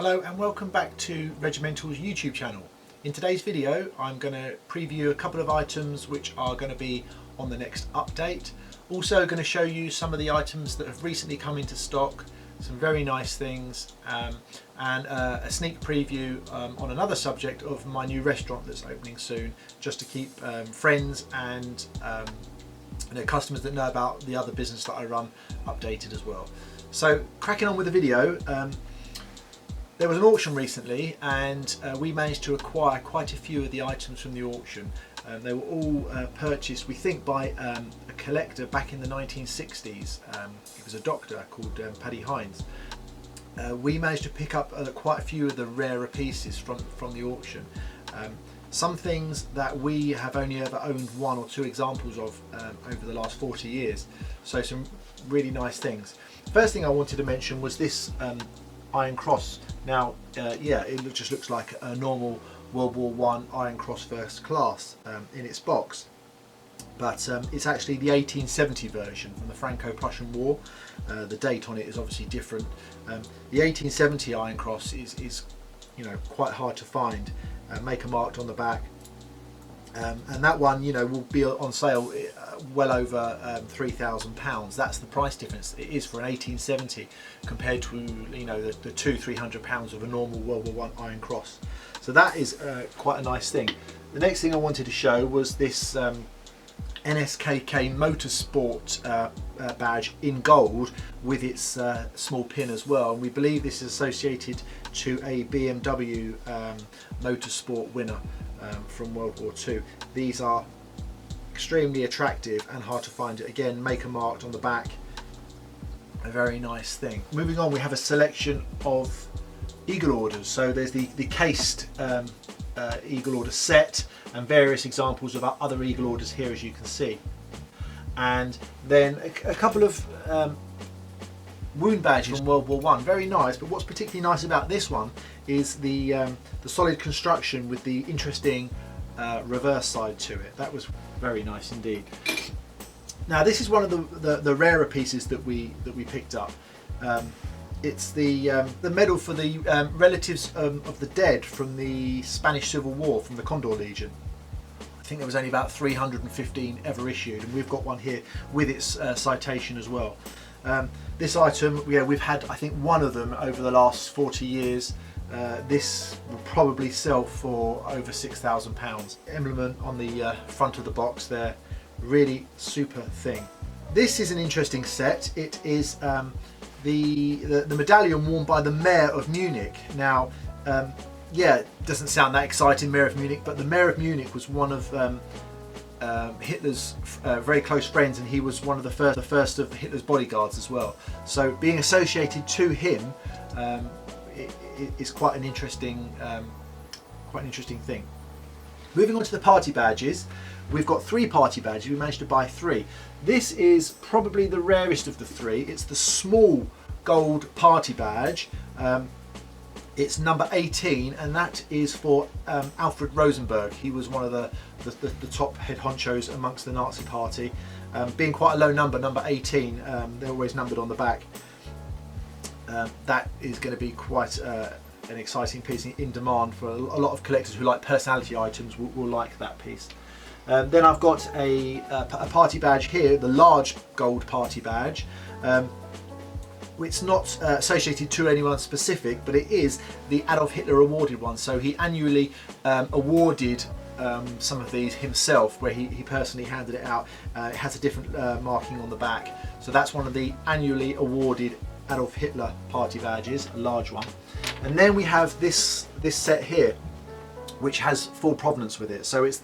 Hello and welcome back to Regimentals YouTube channel. In today's video I'm going to preview a couple of items which are going to be on the next update. Also going to show you some of the items that have recently come into stock, some very nice things, and a sneak preview on another subject of my new restaurant that's opening soon, just to keep friends and customers that know about the other business that I run updated as well. So cracking on with the video. There was an auction recently and we managed to acquire quite a few of the items from the auction. They were all purchased, we think, by a collector back in the 1960s. He was a doctor called Paddy Hines. We managed to pick up quite a few of the rarer pieces from the auction. Some things that we have only ever owned one or two examples of over the last 40 years. So some really nice things. First thing I wanted to mention was this Iron Cross. Now, yeah, it just looks like a normal World War I Iron Cross First Class in its box, but it's actually the 1870 version from the Franco-Prussian War. The date on it is obviously different. The 1870 Iron Cross is quite hard to find. Maker marked on the back, and that one will be on sale well over £3,000. That's the price difference it is for an 1870 compared to the £200–300 of a normal World War I Iron Cross. So that is quite a nice thing. The next thing I wanted to show was this NSKK Motorsport badge in gold with its small pin as well, and we believe this is associated to a BMW Motorsport winner from World War II. These are extremely attractive and hard to find. Again, maker marked on the back. A very nice thing. Moving on, we have a selection of Eagle orders. So there's the cased Eagle order set and various examples of other Eagle orders here, as you can see. And then a couple of wound badges from World War I. Very nice, but what's particularly nice about this one is the solid construction with the interesting reverse side to it. That was very nice indeed. Now this is one of the rarer pieces that we picked up. It's the medal for the relatives of the dead from the Spanish Civil War, from the Condor Legion. I think there was only about 315 ever issued, and we've got one here with its citation as well. This item, we've had, I think, one of them over the last 40 years. This will probably sell for over £6,000. Emblem on the front of the box there, really super thing. This is an interesting set. It is the medallion worn by the Mayor of Munich. Now, yeah, it doesn't sound that exciting, Mayor of Munich, but the Mayor of Munich was one of Hitler's very close friends, and he was one of the first of Hitler's bodyguards as well. So being associated to him is quite an interesting thing. Moving on to the party badges, we've got 3 party badges. We managed to buy 3. This is probably the rarest of the 3. It's the small gold party badge. It's number 18, and that is for Alfred Rosenberg. He was one of the top head honchos amongst the Nazi party. Being quite a low number, number 18, they're always numbered on the back. That is going to be quite an exciting piece in demand for a lot of collectors who like personality items. Will like that piece. Then I've got a party badge here, the large gold party badge. It's not associated to anyone specific, but it is the Adolf Hitler awarded one. So he annually awarded some of these himself, where he personally handed it out. It has a different marking on the back. So that's one of the annually awarded Adolf Hitler party badges, a large one. And then we have this set here, which has full provenance with it. So it's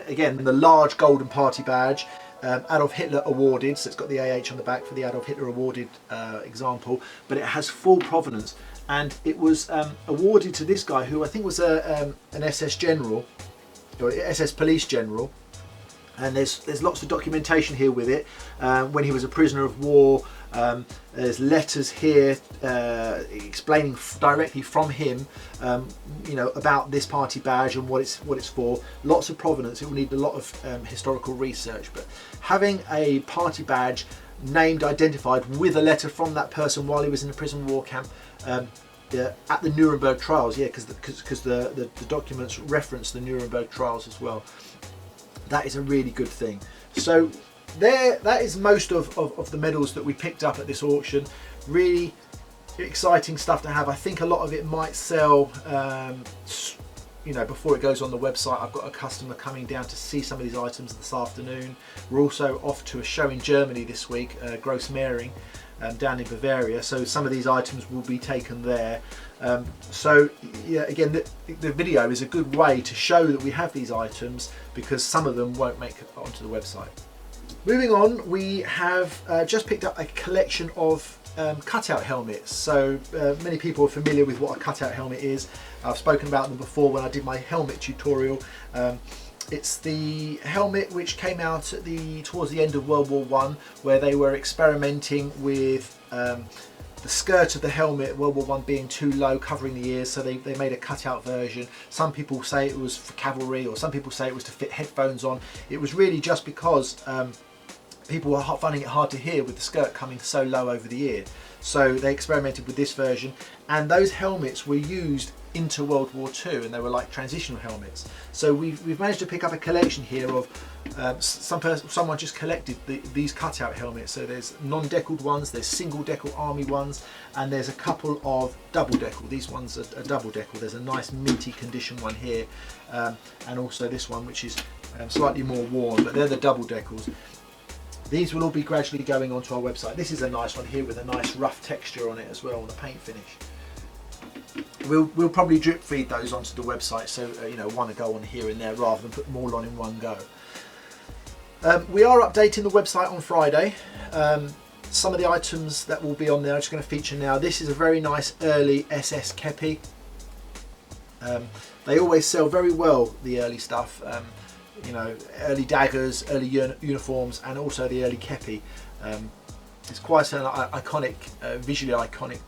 again the large golden party badge, Adolf Hitler awarded, so it's got the AH on the back for the Adolf Hitler awarded example, but it has full provenance, and it was awarded to this guy who I think was an SS general, or SS police general, and there's lots of documentation here with it, when he was a prisoner of war. There's letters here explaining directly from him, about this party badge and what it's for. Lots of provenance. It will need a lot of historical research, but having a party badge named, identified with a letter from that person while he was in a prison war camp, at the Nuremberg trials, yeah, because the documents reference the Nuremberg trials as well. That is a really good thing. So that is most of the medals that we picked up at this auction. Really exciting stuff to have. I think a lot of it might sell you know, before it goes on the website. I've got a customer coming down to see some of these items this afternoon. We're also off to a show in Germany this week, Grossmering, down in Bavaria, so some of these items will be taken there. So yeah, again, the video is a good way to show that we have these items, because some of them won't make it onto the website. Moving on, we have just picked up a collection of cutout helmets. So many people are familiar with what a cutout helmet is. I've spoken about them before when I did my helmet tutorial. It's the helmet which came out at towards the end of World War I, where they were experimenting with the skirt of the helmet, World War I being too low, covering the ears, so they made a cutout version. Some people say it was for cavalry, or some people say it was to fit headphones on. It was really just because people were finding it hard to hear with the skirt coming so low over the ear. So they experimented with this version, and those helmets were used into World War II, and they were like transitional helmets. So we've managed to pick up a collection here of someone just collected these cutout helmets. So there's non-deckled ones, there's single decal army ones, and there's a couple of double decal. These ones are double decal. There's a nice minty condition one here, and also this one which is slightly more worn, but they're the double decals. These will all be gradually going onto our website. This is a nice one here with a nice rough texture on it as well, on the paint finish. We'll probably drip feed those onto the website, so you know, one to go on here and there rather than put them all on in one go. We are updating the website on Friday. Some of the items that will be on there are just going to feature now. This is a very nice early SS kepi. They always sell very well, the early stuff. You know, early daggers, early uniforms, and also the early kepi. It's quite an iconic, visually iconic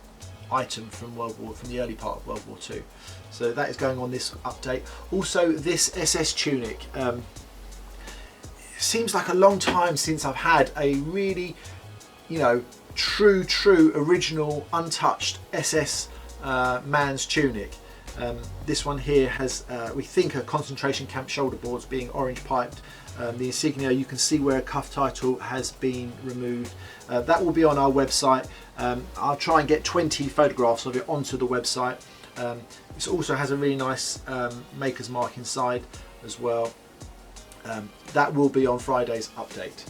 item from the early part of World War II. So that is going on this update. Also, this SS tunic. It seems like a long time since I've had a really, you know, true original untouched SS man's tunic. This one here has, we think, a concentration camp shoulder boards being orange piped. The insignia, you can see where a cuff title has been removed. That will be on our website. I'll try and get 20 photographs of it onto the website. This also has a really nice maker's mark inside as well. That will be on Friday's update.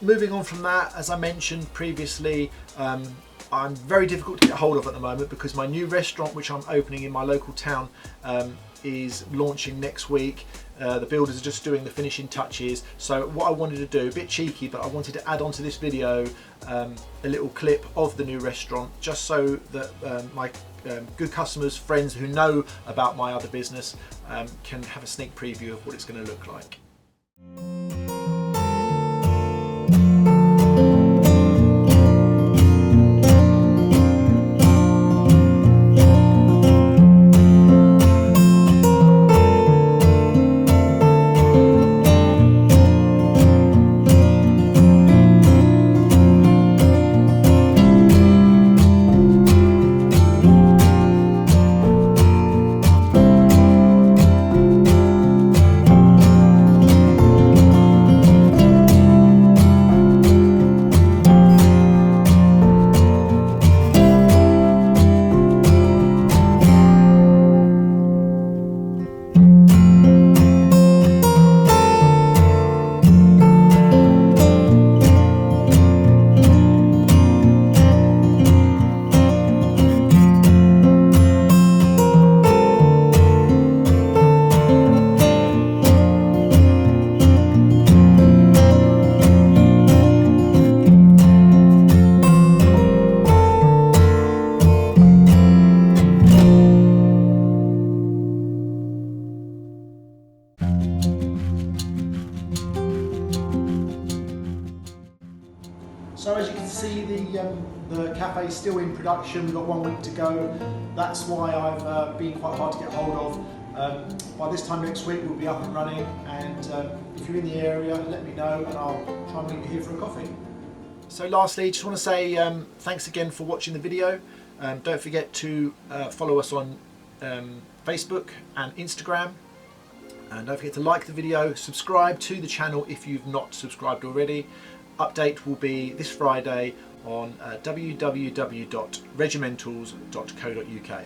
Moving on from that, as I mentioned previously, I'm very difficult to get hold of at the moment because my new restaurant, which I'm opening in my local town, is launching next week. The builders are just doing the finishing touches. So what I wanted to do, a bit cheeky, but I wanted to add onto this video a little clip of the new restaurant, just so that my good customers, friends who know about my other business can have a sneak preview of what it's going to look like. So as you can see, the cafe is still in production. We've got 1 week to go. That's why I've been quite hard to get hold of. By this time next week we'll be up and running, and if you're in the area, let me know and I'll try and meet you here for a coffee. So lastly, just want to say thanks again for watching the video. Don't forget to follow us on Facebook and Instagram, and don't forget to like the video, subscribe to the channel if you've not subscribed already. Update will be this Friday on www.regimentals.co.uk.